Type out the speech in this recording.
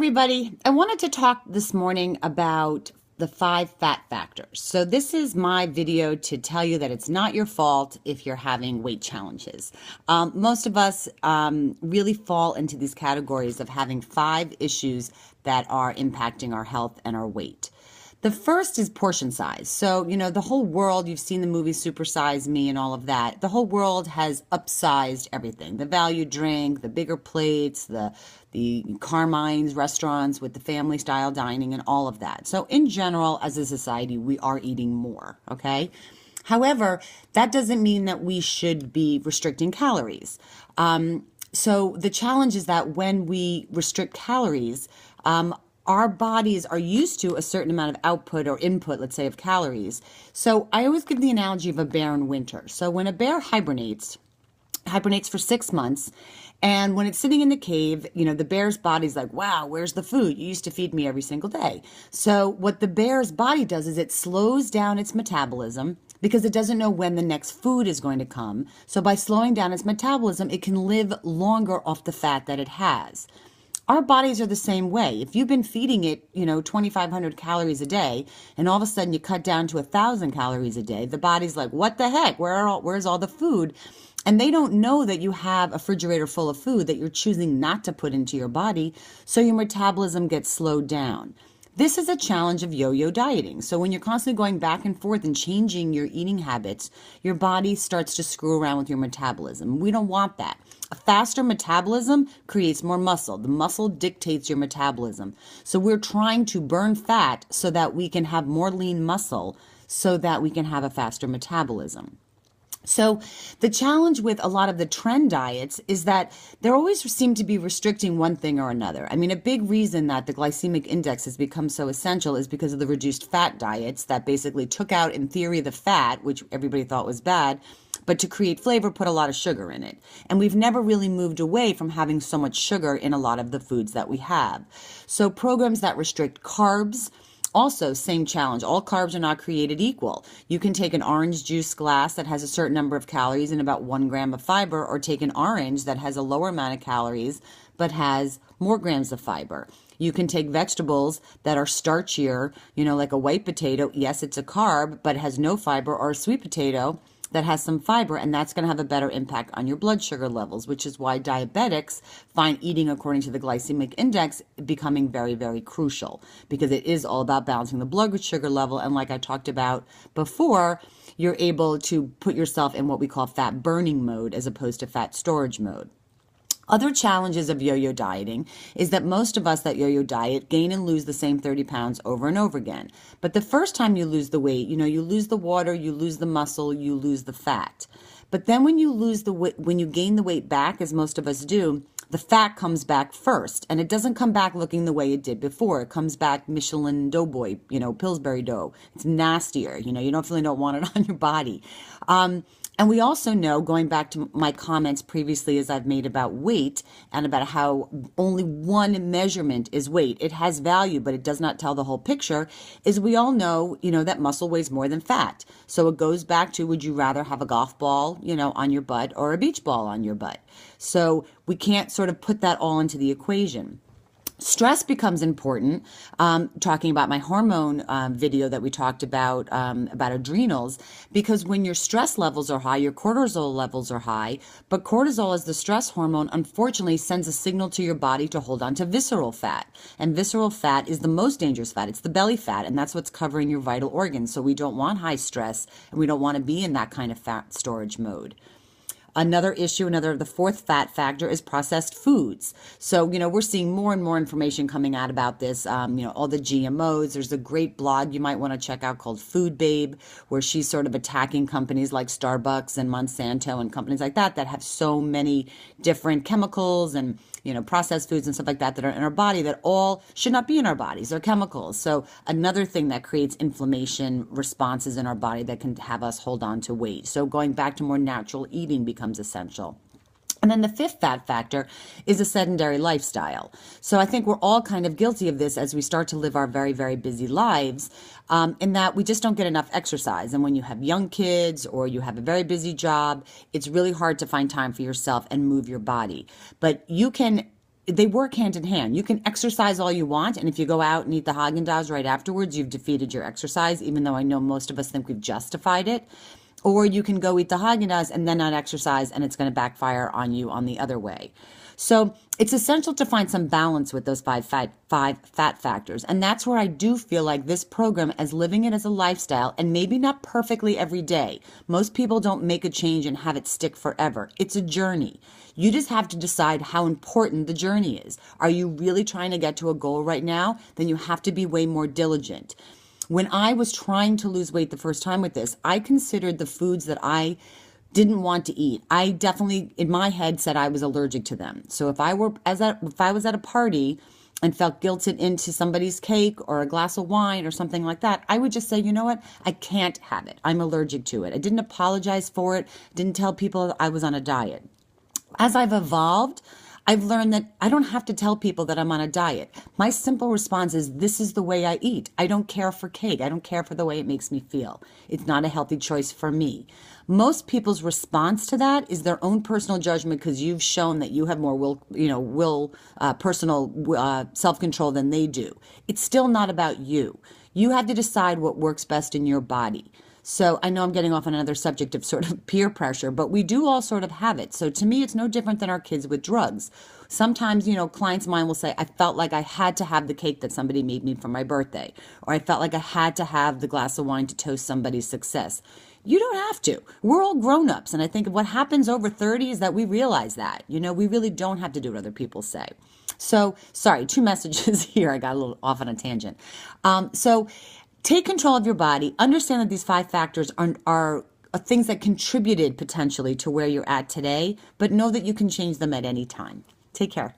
everybody. I wanted to talk this morning about the 5 fat factors. So this is my video to tell you that it's not your fault if you're having weight challenges. Most of us really fall into these categories of having 5 issues that are impacting our health and our weight. The first is portion size. So, the whole world, you've seen the movie Super Size Me and all of that. The whole world has upsized everything. The value drink, the bigger plates, the Carmine's restaurants with the family style dining and all of that. So in general, as a society, we are eating more, okay? However, that doesn't mean that we should be restricting calories. So the challenge is that when we restrict calories, our bodies are used to a certain amount of output or input, let's say, of calories. So I always give the analogy of a bear in winter. So when a bear hibernates for 6 months, and when it's sitting in the cave, the bear's body's like, wow, where's the food? You used to feed me every single day. So what the bear's body does is it slows down its metabolism because it doesn't know when the next food is going to come. So by slowing down its metabolism, it can live longer off the fat that it has. Our bodies are the same way. If you've been feeding it, 2,500 calories a day, and all of a sudden you cut down to 1,000 calories a day, the body's like, what the heck? Where's all the food? And they don't know that you have a refrigerator full of food that you're choosing not to put into your body, so your metabolism gets slowed down. This is a challenge of yo-yo dieting. So when you're constantly going back and forth and changing your eating habits, your body starts to screw around with your metabolism. We don't want that. A faster metabolism creates more muscle. The muscle dictates your metabolism. So we're trying to burn fat so that we can have more lean muscle so that we can have a faster metabolism. So the challenge with a lot of the trend diets is that they always seem to be restricting one thing or another. I mean, a big reason that the glycemic index has become so essential is because of the reduced fat diets that basically took out, in theory, the fat, which everybody thought was bad, but to create flavor, put a lot of sugar in it. And we've never really moved away from having so much sugar in a lot of the foods that we have. So programs that restrict carbs, also, same challenge. All carbs are not created equal. You can take an orange juice glass that has a certain number of calories and about 1 gram of fiber, or take an orange that has a lower amount of calories but has more grams of fiber. You can take vegetables that are starchier, like a white potato. Yes, it's a carb, but it has no fiber, or a sweet potato that has some fiber, and that's going to have a better impact on your blood sugar levels, which is why diabetics find eating according to the glycemic index becoming very, very crucial, because it is all about balancing the blood sugar level. And like I talked about before, you're able to put yourself in what we call fat burning mode as opposed to fat storage mode. Other challenges of yo-yo dieting is that most of us that yo-yo diet gain and lose the same 30 pounds over and over again. But the first time you lose the weight, you lose the water, you lose the muscle, you lose the fat. But then when you when you gain the weight back, as most of us do, the fat comes back first, and it doesn't come back looking the way it did before. It comes back Michelin doughboy, Pillsbury dough. It's nastier. You don't want it on your body. And we also know, going back to my comments previously as I've made about weight and about how only one measurement is weight, it has value, but it does not tell the whole picture, is we all know, that muscle weighs more than fat. So it goes back to, would you rather have a golf ball, on your butt, or a beach ball on your butt? So we can't sort of put that all into the equation. Stress becomes important, talking about my hormone video that we talked about adrenals, because when your stress levels are high, your cortisol levels are high, but cortisol, as the stress hormone, unfortunately sends a signal to your body to hold on to visceral fat. And visceral fat is the most dangerous fat. It's the belly fat, and that's what's covering your vital organs. So we don't want high stress, and we don't want to be in that kind of fat storage mode. Another issue, the 4th fat factor, is processed foods. So, we're seeing more and more information coming out about this, all the GMOs. There's a great blog you might want to check out called Food Babe, where she's sort of attacking companies like Starbucks and Monsanto and companies like that have so many different chemicals and, processed foods and stuff like that are in our body that all should not be in our bodies. They're chemicals. So another thing that creates inflammation responses in our body that can have us hold on to weight. So going back to more natural eating becomes essential. And then the 5th fat factor is a sedentary lifestyle. So I think we're all kind of guilty of this as we start to live our very, very busy lives, in that we just don't get enough exercise. And when you have young kids or you have a very busy job, it's really hard to find time for yourself and move your body. But you can they work hand in hand. You can exercise all you want, and if you go out and eat the Haagen-Dazs right afterwards, you've defeated your exercise, even though I know most of us think we've justified it. Or you can go eat the Haagen-Dazs and then not exercise, and it's going to backfire on you on the other way. So it's essential to find some balance with those five fat factors. And that's where I do feel like this program, as living it as a lifestyle, and maybe not perfectly every day. Most people don't make a change and have it stick forever. It's a journey. You just have to decide how important the journey is. Are you really trying to get to a goal right now? Then you have to be way more diligent. When I was trying to lose weight the first time with this, I considered the foods that I didn't want to eat. I definitely, in my head, said I was allergic to them. So if I was at a party and felt guilted into somebody's cake or a glass of wine or something like that, I would just say, you know what? I can't have it. I'm allergic to it. I didn't apologize for it. Didn't tell people I was on a diet. As I've evolved, I've learned that I don't have to tell people that I'm on a diet. My simple response is, this is the way I eat. I don't care for cake. I don't care for the way it makes me feel. It's not a healthy choice for me. Most people's response to that is their own personal judgment, because you've shown that you have more personal self-control than they do. It's still not about you. You have to decide what works best in your body. So I know I'm getting off on another subject of sort of peer pressure, but we do all sort of have it. So to me, it's no different than our kids with drugs. Sometimes, clients of mine will say, I felt like I had to have the cake that somebody made me for my birthday, or I felt like I had to have the glass of wine to toast somebody's success. You don't have to. We're all grown-ups. And I think what happens over 30 is that we realize that, we really don't have to do what other people say. So, sorry, 2 messages here. I got a little off on a tangent. Take control of your body. Understand that these 5 factors are things that contributed potentially to where you're at today, but know that you can change them at any time. Take care.